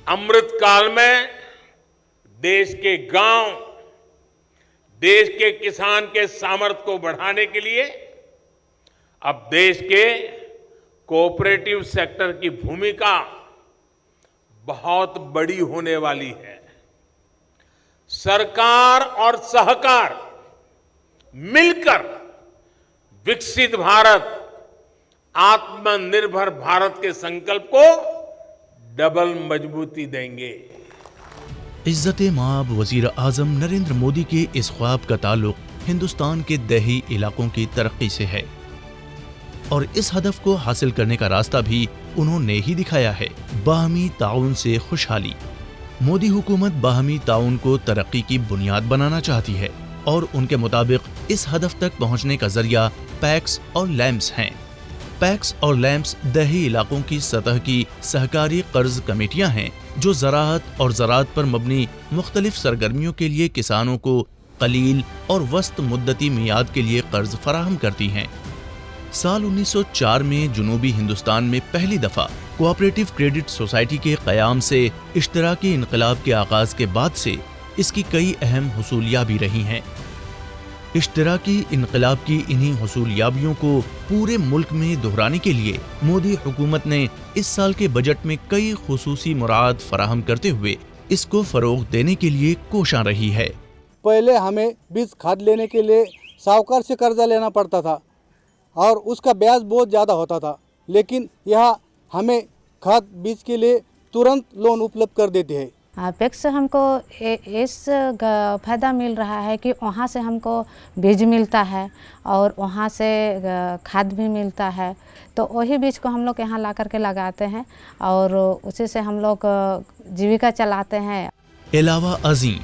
अमृत काल में देश के गांव, देश के किसान के सामर्थ्य को बढ़ाने के लिए अब देश के कोऑपरेटिव सेक्टर की भूमिका बहुत बड़ी होने वाली है। सरकार और सहकार मिलकर विकसित भारत, आत्मनिर्भर भारत के संकल्प को डबल मजबूती देंगे। इज्जत-ए-माब वजीर आजम नरेंद्र मोदी के इस ख्वाब का ताल्लुक हिंदुस्तान के देही इलाकों की तरक्की से है और इस हदफ को हासिल करने का रास्ता भी उन्होंने ही दिखाया है। बाहमी ताउन से खुशहाली। मोदी हुकूमत बाहमी ताउन को तरक्की की बुनियाद बनाना चाहती है और उनके मुताबिक इस हदफ तक पहुंचने का जरिया पैक्स और लैम्प्स हैं। पैक्स और लैम्प्स देही इलाकों की सतह की सहकारी कर्ज कमेटियां हैं जो ज़राअत और ज़राअत पर मबनी मुख्तलिफ सरगर्मियों के लिए किसानों को कलील और वस्त मुद्दती मियाद के लिए कर्ज फराहम करती हैं। साल 1904 में जुनूबी हिंदुस्तान में पहली दफा कोऑपरेटिव क्रेडिट सोसाइटी के क़याम से इश्तराकी इनकलाब के आगाज के बाद से इसकी कई अहम हुसूलियाँ भी रही हैं। इश्तराकी इनकलाब की इन्हीं हुसूलियाबियों को पूरे मुल्क में दोहराने के लिए मोदी हुकूमत ने इस साल के बजट में कई खुसूसी मुराद फराहम करते हुए इसको फरोग देने के लिए कोशां रही है। पहले हमें बीज खाद लेने के लिए साहूकार से कर्जा लेना पड़ता था और उसका ब्याज बहुत ज़्यादा होता था, लेकिन यहाँ हमें खाद बीज के लिए तुरंत लोन उपलब्ध कर देते हैं। पैक्स से हमको इस फ़ायदा मिल रहा है कि वहाँ से हमको बीज मिलता है और वहाँ से खाद भी मिलता है, तो वही बीज को हम लोग यहाँ ला करके लगाते हैं और उसी से हम लोग जीविका चलाते हैं। अलावा अज़ीं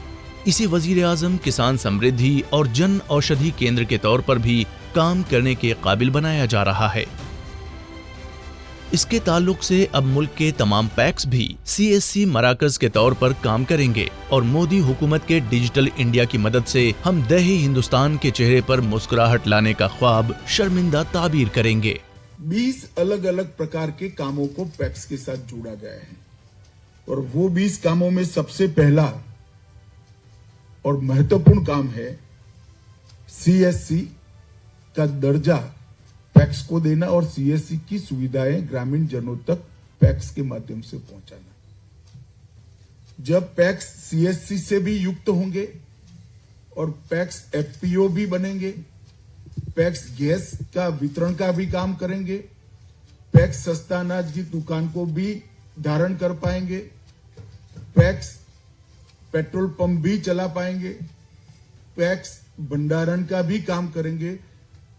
इसी वज़ीर आज़म किसान समृद्धि और जन औषधि केंद्र के तौर पर भी काम करने के काबिल बनाया जा रहा है। इसके ताल्लुक से अब मुल्क के तमाम पैक्स भी CSC मराकज के तौर पर काम करेंगे और मोदी हुकूमत के डिजिटल इंडिया की मदद से हम देही हिंदुस्तान के चेहरे पर मुस्कुराहट लाने का ख्वाब शर्मिंदा ताबीर करेंगे। 20 अलग अलग प्रकार के कामों को पैक्स के साथ जोड़ा गया है और वो 20 कामों में सबसे पहला और महत्वपूर्ण काम है CSC का दर्जा पैक्स को देना और CSC की सुविधाएं ग्रामीण जनों तक पैक्स के माध्यम से पहुंचाना। जब पैक्स CSC से भी युक्त होंगे और पैक्स FPO भी बनेंगे, पैक्स गैस का वितरण का भी काम करेंगे, पैक्स सस्ता अनाज की दुकान को भी धारण कर पाएंगे, पैक्स पेट्रोल पंप भी चला पाएंगे, पैक्स भंडारण का भी काम करेंगे।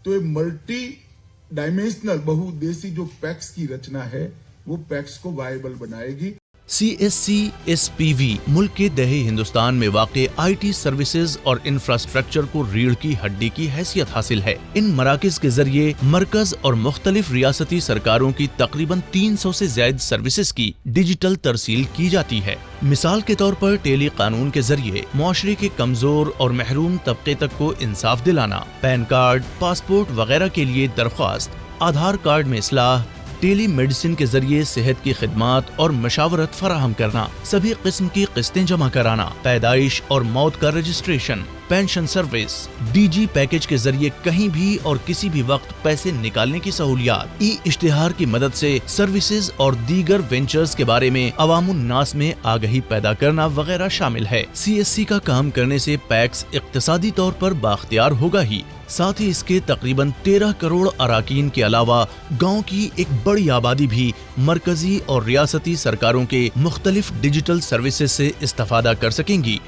तो ये मल्टी डायमेंशनल बहुउद्देशीय जो पैक्स की रचना है वो पैक्स को वायबल बनाएगी। CSC SPV मुल्क के देही हिंदुस्तान में वाक़े IT सर्विसेज और इंफ्रास्ट्रक्चर को रीढ़ की हड्डी की हैसियत हासिल है। इन मराकज के जरिए मरकज और मुख्तलिफ रियासती सरकारों की तकरीबन 300 से ज्यादा सर्विसेज की डिजिटल तरसील की जाती है। मिसाल के तौर पर टेली कानून के जरिए मुआशरे के कमजोर और महरूम तबके तक को इंसाफ दिलाना, पैन कार्ड, पासपोर्ट वगैरह के लिए दरख्वास्त, आधार कार्ड में इस्लाह, टेली मेडिसिन के जरिए सेहत की खिदमात और मशावरत फराहम करना, सभी किस्म की किस्तें जमा कराना, पैदाइश और मौत का registration, pension service, DG package के जरिए कहीं भी और किसी भी वक्त पैसे निकालने की सहूलियात, इश्तिहार की मदद से सर्विसेज और दीगर वेंचर्स के बारे में अवामुन नास में आगाही पैदा करना वगैरह शामिल है। CSC का काम करने से पैक्स इक्तिसादी तौर पर बाख्तियार होगा ही, साथ ही इसके तकरीबन 13 करोड़ अराकीन के अलावा गांव की एक बड़ी आबादी भी मरकजी और रियासती सरकारों के मुख्तलिफ डिजिटल सर्विसेज से इस्तेफादा कर सकेंगी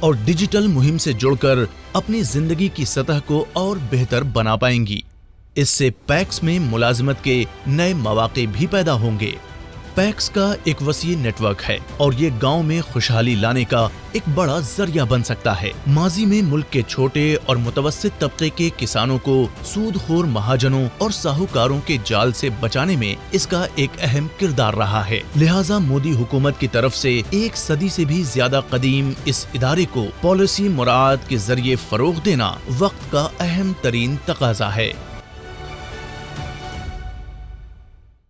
और डिजिटल मुहिम से जुड़कर अपनी जिंदगी की सतह को और बेहतर बना पाएंगी। इससे पैक्स में मुलाजिमत के नए मौके भी पैदा होंगे। पैक्स का एक वसी नेटवर्क है और ये गांव में खुशहाली लाने का एक बड़ा जरिया बन सकता है। माजी में मुल्क के छोटे और मुतवस्सित तबके के किसानों को सूदखोर महाजनों और साहूकारों के जाल से बचाने में इसका एक अहम किरदार रहा है। लिहाजा मोदी हुकूमत की तरफ से एक सदी से भी ज्यादा कदीम इस इदारे को पॉलिसी मुराद के जरिए फरोग देना वक्त का अहम तरीन तकाजा है।